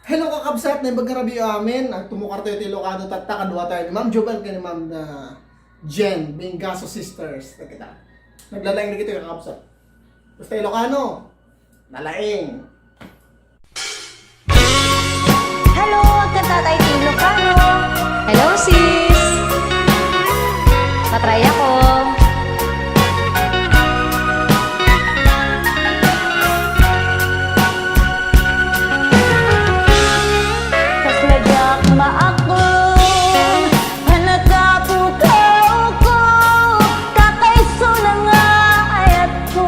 Hello kakabsat na ibagarabi amin ang tumukarto yung Ilocano tatta kadwa tayo ni Ma'am Jobel kay ni Ma'am na Jen Bengaso Sisters na kita. Naglalaing na kita kakabsat. Basta Ilocano, nalaing. Hello, katatay Ilocano. Hello, sis. Patry ako. Kasladyak maako, hanagapukaw ko, kakaiso na nga ayat ko.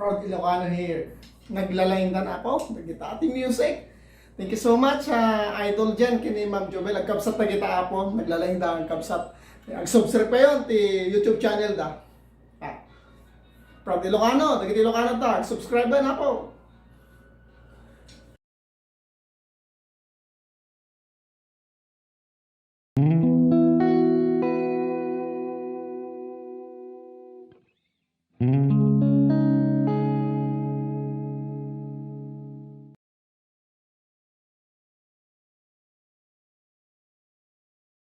Proud Ilocano here. Naglalain na ako, nagita ating music. Thank you so much, Idol Jen, kini Ma'am Jobel. Agkabsat na kita po, naglalain da ang kabsat. Ag-subscribe pa yun, ti YouTube channel da. Proud Ilocano, nagit Ilocano ta, subscribe na po.